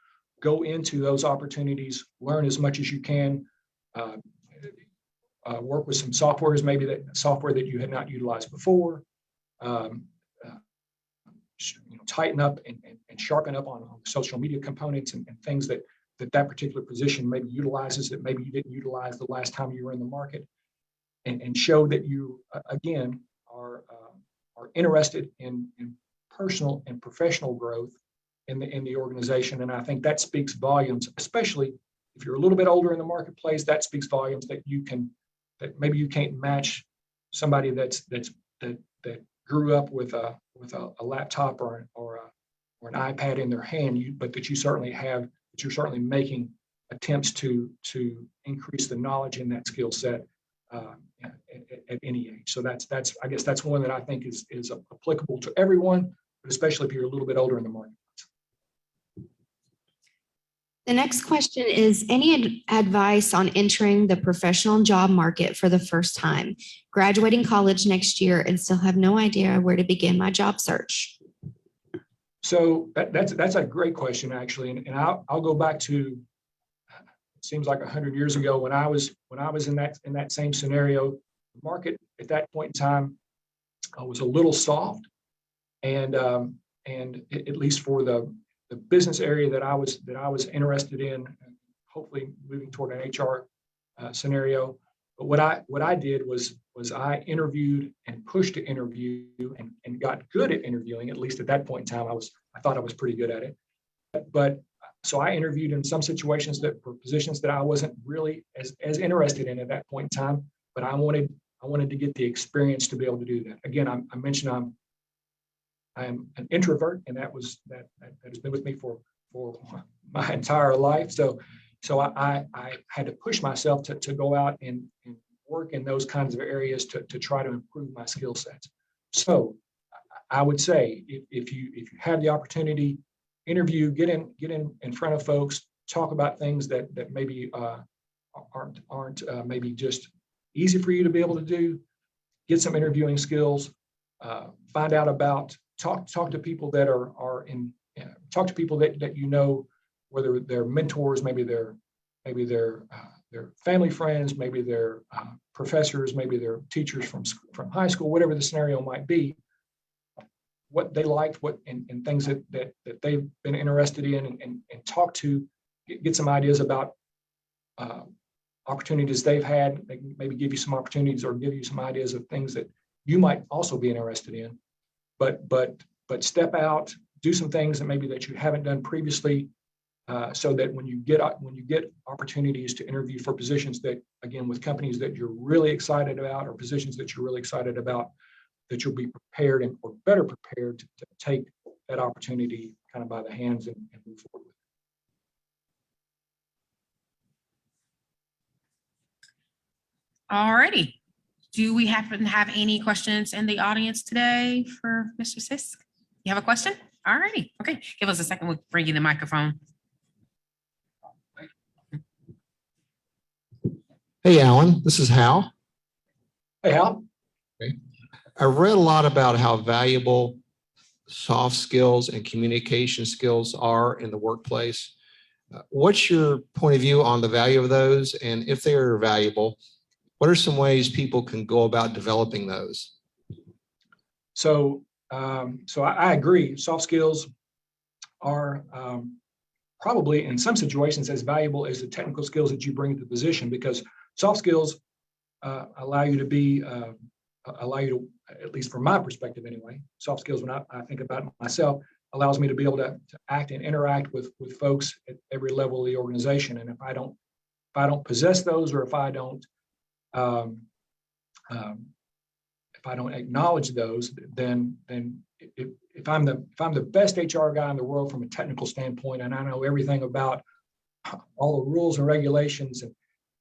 go into those opportunities, learn as much as you can, work with some softwares, maybe software that you had not utilized before, tighten up and sharpen up on social media components and things that particular position maybe utilizes that maybe you didn't utilize the last time you were in the market, and show that you again are interested in personal and professional growth in the organization. And I think that speaks volumes, especially if you're a little bit older in the marketplace. That speaks volumes that maybe you can't match somebody that grew up with a laptop or an iPad in their hand, but that you're certainly making attempts to increase the knowledge in that skill set at any age. So I guess that's one that I think is applicable to everyone, but especially if you're a little bit older in the market. The next question is, any advice on entering the professional job market for the first time, graduating college next year and still have no idea where to begin my job search? So that's a great question, actually. And I'll go back to, it seems like 100 years ago when I was in that same scenario. The market at that point in time was a little soft, and at least for the business area that I was interested in, hopefully moving toward an HR scenario. But what I did was I interviewed and pushed to interview and got good at interviewing. At least at that point in time, I thought I was pretty good at it. But so I interviewed in some situations that were positions that I wasn't really as interested in at that point in time. But I wanted to get the experience to be able to do that. Again, I mentioned I'm an introvert, and that has been with me for my entire life. So I had to push myself to go out and work in those kinds of areas to try to improve my skill sets. So I would say if you have the opportunity, interview, get in front of folks, talk about things that maybe aren't maybe just easy for you to be able to do. Get some interviewing skills. Find out about. Talk to people that talk to people that you know, whether they're mentors, maybe they're family friends, maybe they're professors, maybe they're teachers from high school, whatever the scenario might be. What they liked, and things that they've been interested in, and talk to, get some ideas about opportunities they've had. They maybe give you some opportunities or give you some ideas of things that you might also be interested in. But step out, do some things that you haven't done previously, so that when you get opportunities to interview for positions that, again, with companies that you're really excited about, or positions that you're really excited about, that you'll be prepared or better prepared to take that opportunity kind of by the hands and move forward with it. All righty. Do we happen to have any questions in the audience today for Mr. Sisk? You have a question? All righty. Okay. Give us a second. We'll bring you the microphone. Hey, Alan, this is Hal. Hey, Hal. I read a lot about how valuable soft skills and communication skills are in the workplace. What's your point of view on the value of those? And if they are valuable, what are some ways people can go about developing those? So I agree. Soft skills are probably in some situations as valuable as the technical skills that you bring to the position, because soft skills allow you to, at least from my perspective anyway, soft skills, when I think about it myself, allows me to be able to act and interact with folks at every level of the organization. And if I don't possess those, or if I don't acknowledge those, then if I'm the best HR guy in the world from a technical standpoint, and I know everything about all the rules and regulations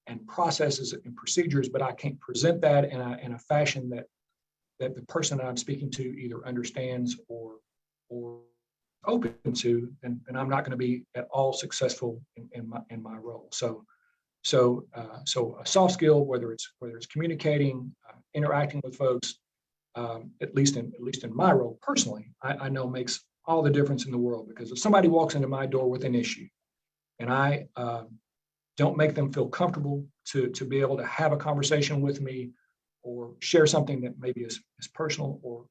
and processes and procedures, but I can't present that in a fashion that the person that I'm speaking to either understands or open to, then I'm not going to be at all successful in my role. So a soft skill, whether it's communicating, interacting with folks, at least in my role personally, I know makes all the difference in the world. Because if somebody walks into my door with an issue, and I don't make them feel comfortable to be able to have a conversation with me, or share something that maybe is personal or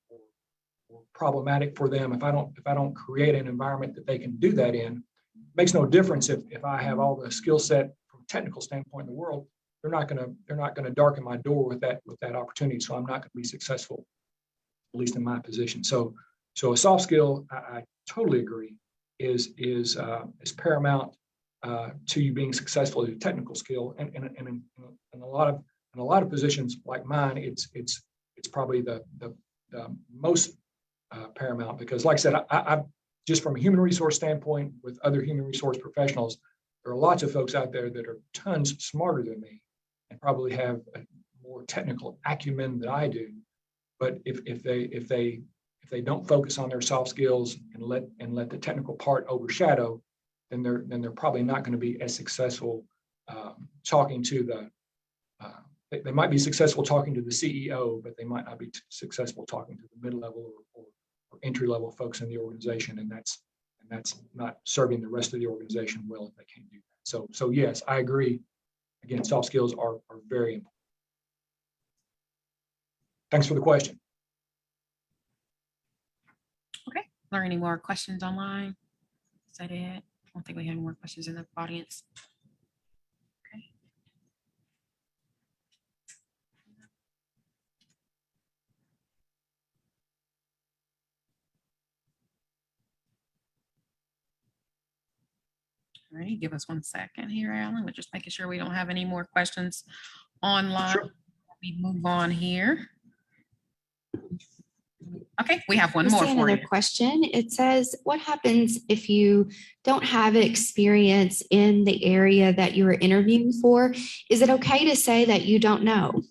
problematic for them, if I don't create an environment that they can do that in, it makes no difference if I have all the skill set from a technical standpoint in the world. They're not going to darken my door with that opportunity. So I'm not going to be successful, at least in my position. So a soft skill, I totally agree, is paramount to you being successful as a technical skill. And in a lot of positions like mine, it's probably the most paramount, because, like I said, I just from a human resource standpoint, with other human resource professionals, there are lots of folks out there that are tons smarter than me and probably have a more technical acumen than I do. But if they don't focus on their soft skills and let the technical part overshadow, then they're probably not going to be as successful talking to the. They might be successful talking to the CEO, but they might not be successful talking to the mid-level or entry-level folks in the organization, and that's not serving the rest of the organization well if they can't do that. So yes, I agree. Again, soft skills are very important. Thanks for the question. Okay. Are there any more questions online? Is that it? I don't think we have any more questions in the audience. Okay. All right, give us 1 second here, Alan. We're just making sure we don't have any more questions online. Sure. We move on here. Okay, we have one I more see for another you. question. It says, what happens if you don't have experience in the area that you are interviewing for? Is it okay to say that you don't know?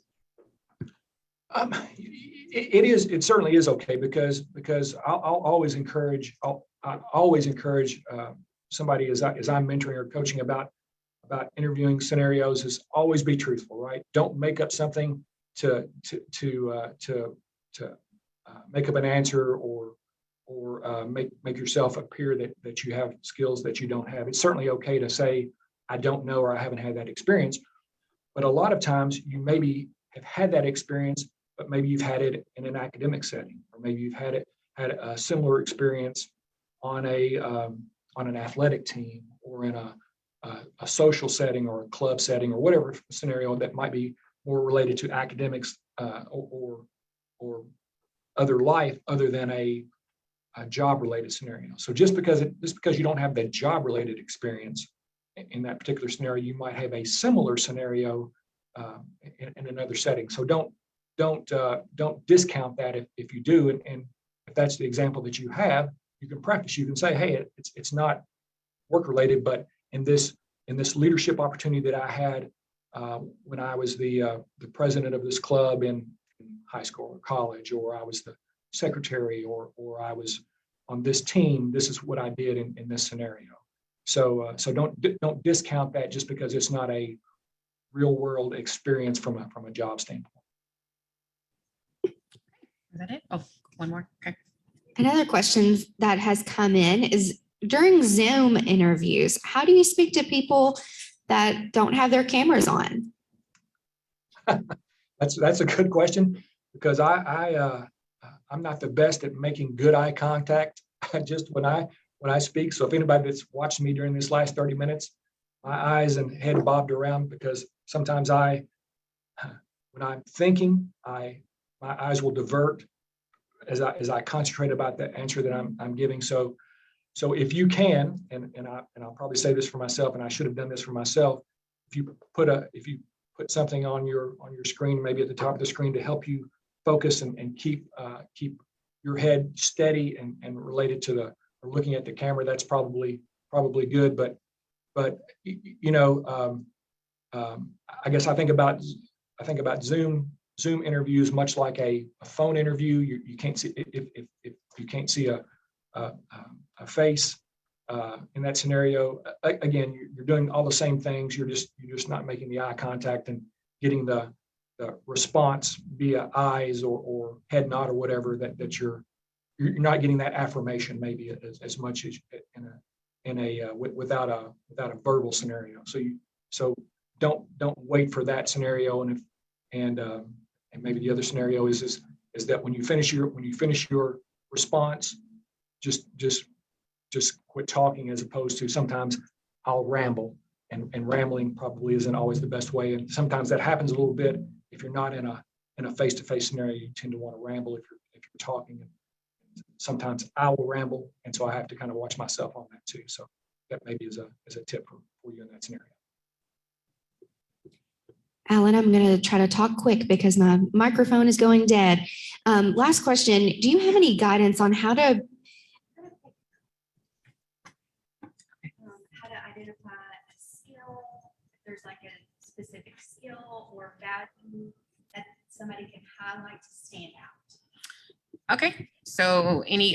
It certainly is okay, because I'll always encourage somebody as I'm mentoring or coaching about interviewing scenarios is always be truthful, right? Don't make up something to make up an answer or make yourself appear that you have skills that you don't have. It's certainly okay to say, I don't know, or I haven't had that experience. But a lot of times you maybe have had that experience, but maybe you've had it in an academic setting, or maybe you've had a similar experience on an athletic team, or in a social setting, or a club setting, or whatever scenario that might be more related to academics or other life other than a job related scenario. So just because you don't have the job related experience in that particular scenario, you might have a similar scenario in another setting. So don't discount that if you do, and if that's the example that you have, you can practice. You can say, hey, it's not work related, but in this leadership opportunity that I had when I was the president of this club in high school or college, or I was the secretary, or I was on this team, this is what I did in this scenario. So don't discount that just because it's not a real world experience from a job standpoint. Is that it? Oh, one more. Okay. Another question that has come in is, during Zoom interviews, how do you speak to people that don't have their cameras on? That's a good question, because I'm not the best at making good eye contact just when I speak. So if anybody that's watched me during this last 30 minutes, my eyes and head bobbed around, because sometimes when I'm thinking, my eyes will divert as I concentrate about the answer that I'm giving. So if you can, and I'll probably say this for myself, and I should have done this for myself. If you put something on your screen, maybe at the top of the screen, to help you focus and keep your head steady and related to or looking at the camera, that's probably good. But I guess I think about Zoom interviews much like a phone interview. You can't see, if you can't see a face in that scenario. Again, you're doing all the same things. You're just not making the eye contact and getting the response via eyes or head nod or whatever, that you're not getting that affirmation maybe as much as without a verbal scenario. So don't wait for that scenario. And maybe the other scenario is that when you finish your response, just quit talking, as opposed to sometimes I'll ramble, and rambling probably isn't always the best way. And sometimes that happens a little bit. If you're not in a face-to-face scenario, you tend to want to ramble if you're talking. And sometimes I will ramble, and so I have to kind of watch myself on that too. So that maybe is a tip for you in that scenario. Alan, I'm going to try to talk quick because my microphone is going dead. Last question. Do you have any guidance on how to identify a skill, if there's like a specific skill or value that somebody can highlight to stand out? Okay, so any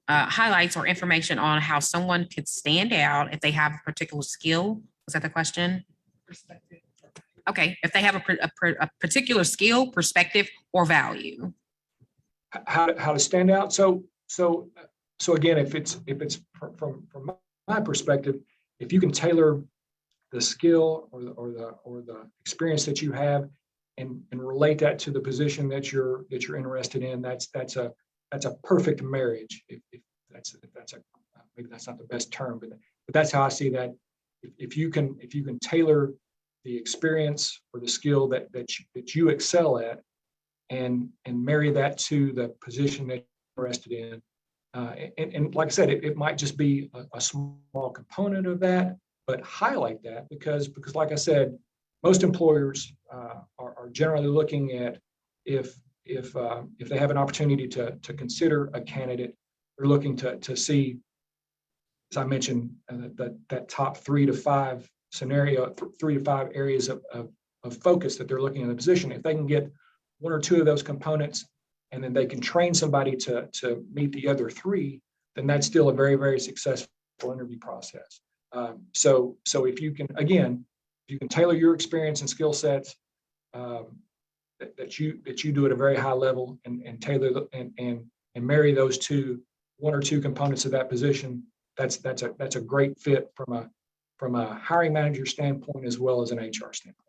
highlights or information on how someone could stand out if they have a particular skill? Was that the question? Perspective. Okay, if they have a particular skill, perspective, or value. How to stand out. So again, if it's from my perspective, if you can tailor the skill or the experience that you have and relate that to the position that you're interested in, that's a perfect marriage. If that's maybe that's not the best term, but that's how I see that. If you can tailor the experience or the skill that you excel at, and marry that to the position that you're interested in, and like I said, it might just be a small component of that, but highlight that because like I said, most employers are generally looking at if they have an opportunity to consider a candidate, they're looking to see, as I mentioned, that top 3 to 5 scenario, 3 to 5 areas of focus that they're looking at the position. If they can get 1 or 2 of those components, and then they can train somebody to meet the other 3, then that's still a very, very successful interview process. So if you can, again, if you can tailor your experience and skill sets that you do at a very high level, and tailor and marry those 1 or 2 components of that position, that's a great fit from a hiring manager standpoint as well as an HR standpoint.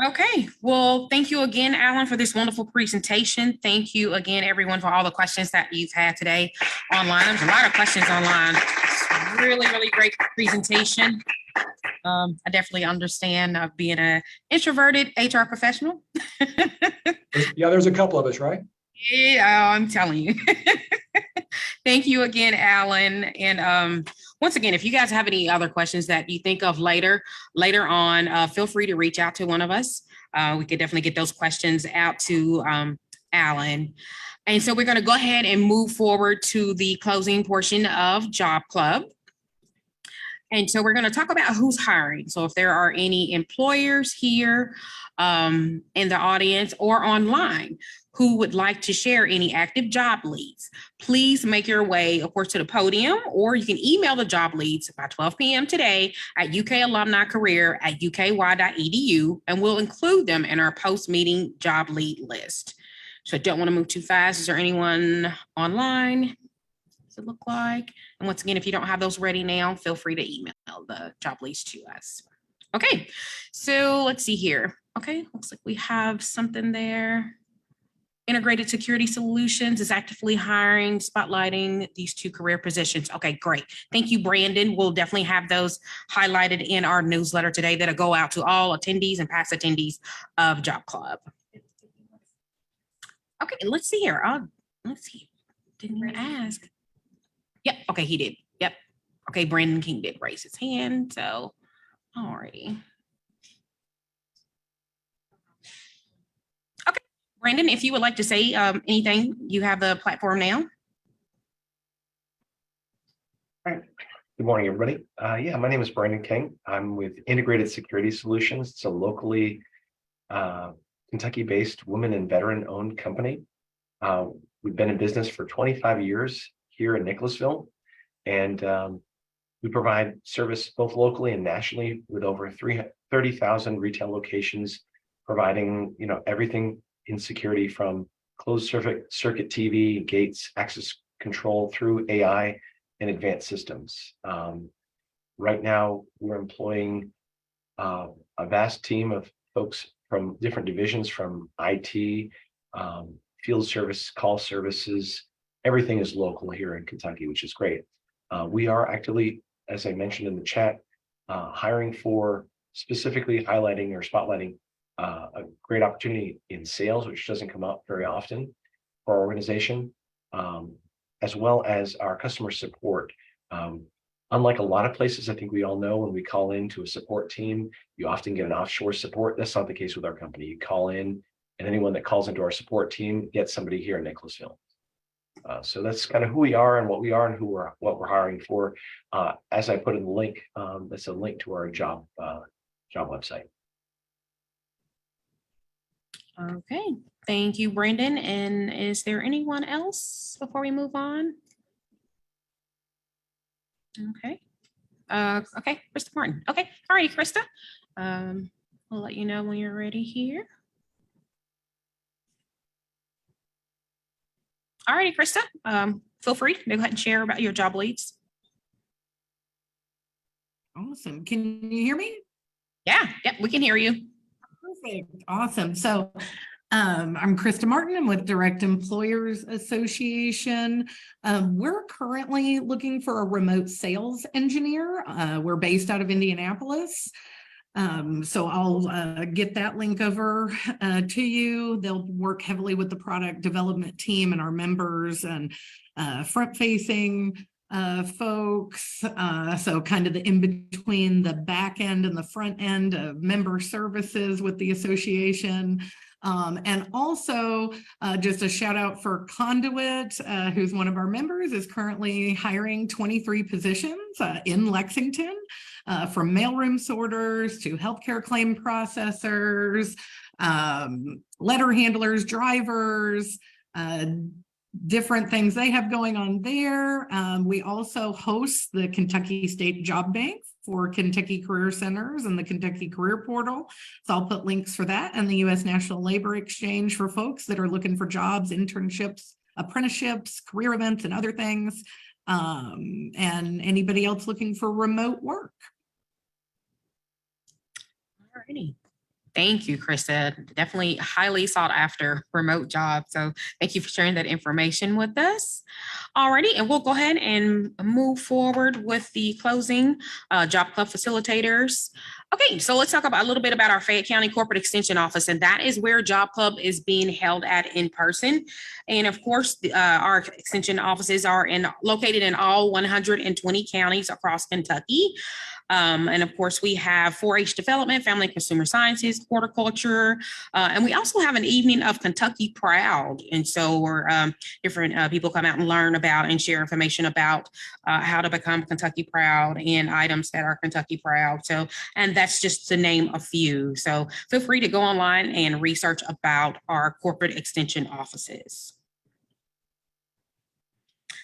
Okay, well, thank you again, Alan, for this wonderful presentation. Thank you again, everyone, for all the questions that you've had today online. There's a lot of questions online. Really, really great presentation. I definitely understand being an introverted HR professional. Yeah, there's a couple of us, right? Yeah, I'm telling you. Thank you again, Alan. And once again, if you guys have any other questions that you think of later on, feel free to reach out to one of us. We could definitely get those questions out to Alan. And so we're going to go ahead and move forward to the closing portion of Job Club. And so we're going to talk about who's hiring. So if there are any employers here in the audience or online who would like to share any active job leads, please make your way, of course, to the podium, or you can email the job leads by 12 p.m. today at ukalumnicareer@uky.edu, and we'll include them in our post-meeting job lead list. So I don't want to move too fast. Is there anyone online? Does it look like? And once again, if you don't have those ready now, feel free to email the job leads to us. Okay, so let's see here. Okay, looks like we have something there. Integrated Security Solutions is actively hiring, spotlighting these 2 career positions. Okay, great. Thank you, Brandon. We'll definitely have those highlighted in our newsletter today that'll go out to all attendees and past attendees of Job Club. It's Okay, let's see here. Let's see. Didn't even ask. Yep, okay, he did. Yep. Okay, Brandon King did raise his hand, so, alrighty. Okay, Brandon, if you would like to say anything, you have the platform now. Good morning, everybody. Yeah, my name is Brandon King. I'm with Integrated Security Solutions. It's a locally Kentucky-based women and veteran-owned company. We've been in business for 25 years here in Nicholasville, and we provide service both locally and nationally with over 30,000 retail locations, providing everything in security from closed circuit TV, gates, access control through AI and advanced systems. Right now, we're employing a vast team of folks from different divisions, from IT, field service, call services. Everything is local here in Kentucky, which is great. We are actively, as I mentioned in the chat, hiring for, specifically highlighting or spotlighting a great opportunity in sales, which doesn't come up very often for our organization, as well as our customer support. Unlike a lot of places, I think we all know, when we call into a support team, you often get an offshore support. That's not the case with our company. You call in, and anyone that calls into our support team gets somebody here in Nicholasville. So that's kind of who we are and what we are and what we're hiring for. As I put in the link, that's a link to our job website. Okay, thank you, Brandon. And is there anyone else before we move on? Okay. Okay, Krista Martin. Okay, all right, Krista. We'll let you know when you're ready here. All righty, Krista. Feel free to go ahead and share about your job leads. Awesome. Can you hear me? Yeah, yep, we can hear you. Perfect. Awesome. So I'm Krista Martin. I'm with Direct Employers Association. We're currently looking for a remote sales engineer. We're based out of Indianapolis. So I'll get that link over to you. They'll work heavily with the product development team and our members and front-facing folks. So kind of the in-between the back end and the front end of member services with the association. And also just a shout out for Conduit, who's one of our members, is currently hiring 23 positions in Lexington, from mailroom sorters to healthcare claim processors, letter handlers, drivers, different things they have going on there. We also host the Kentucky State Job Bank for Kentucky Career Centers and the Kentucky Career Portal. So I'll put links for that, and the U.S. National Labor Exchange for folks that are looking for jobs, internships, apprenticeships, career events, and other things. And anybody else looking for remote work. All righty. Thank you, Krista. Definitely highly sought after remote job. So thank you for sharing that information with us. Alrighty, and we'll go ahead and move forward with the closing job club facilitators. Okay, so let's talk about a little bit about our Fayette County Corporate Extension Office, and that is where Job Club is being held at in person. And of course, our extension offices are located in all 120 counties across Kentucky. And of course, we have 4-H development, family and consumer sciences, horticulture, and we also have an evening of Kentucky Proud. And so where different people come out and learn about and share information about how to become Kentucky Proud and items that are Kentucky Proud. So, and that's just to name a few. So feel free to go online and research about our corporate extension offices.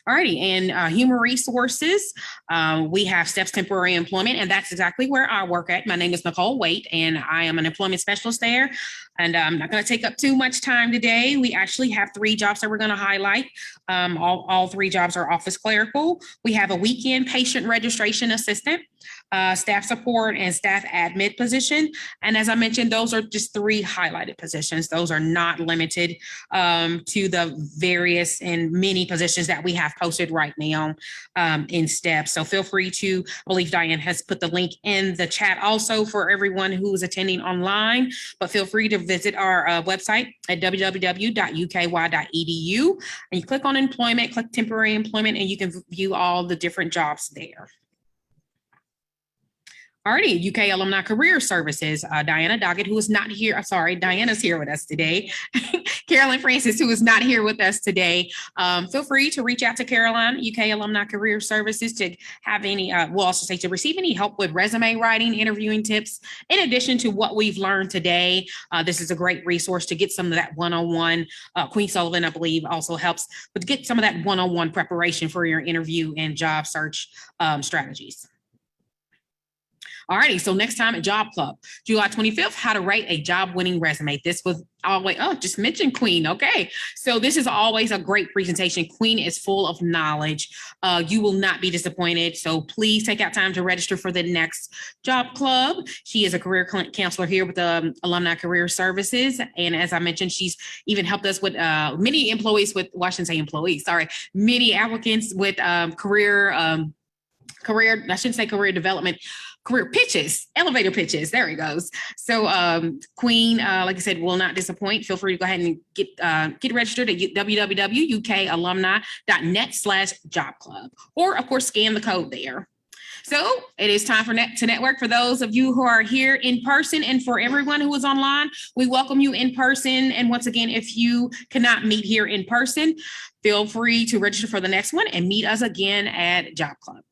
All righty, and human resources, we have Steps Temporary Employment, and that's exactly where I work at. My name is Nicole Waite, and I am an employment specialist there. And I'm not going to take up too much time today. We actually have 3 jobs that we're going to highlight. All 3 jobs are office clerical. We have a weekend patient registration assistant. staff support, and staff admin position. And as I mentioned, those are just 3 highlighted positions. Those are not limited to the various and many positions that we have posted right now in STEP. So feel free to, I believe Diane has put the link in the chat also for everyone who is attending online, but feel free to visit our website at www.uky.edu, and you click on employment, click temporary employment, and you can view all the different jobs there. Alrighty, UK Alumni Career Services, Diana Doggett, who is not here. Sorry, Diana's here with us today. Carolyn Francis, who is not here with us today. Feel free to reach out to Caroline, UK Alumni Career Services, to have any, we'll also say to receive any help with resume writing, interviewing tips. In addition to what we've learned today, this is a great resource to get some of that one-on-one. Queen Sullivan, I believe, also helps, but to get some of that one-on-one preparation for your interview and job search strategies. All righty, so next time at Job Club, July 25th, how to write a job-winning resume. This was always, just mentioned Queen, okay. So this is always a great presentation. Queen is full of knowledge. You will not be disappointed. So please take out time to register for the next Job Club. She is a career counselor here with the Alumni Career Services. And as I mentioned, she's even helped us with many employees with, well, I shouldn't say employees, sorry, many applicants with career, I shouldn't say career development, career pitches, elevator pitches. There he goes. So Queen, like I said, will not disappoint. Feel free to go ahead and get registered at www.ukalumni.net/job club, or of course, scan the code there. So it is time for to network. For those of you who are here in person, and for everyone who is online, we welcome you in person. And once again, if you cannot meet here in person, feel free to register for the next one and meet us again at Job Club.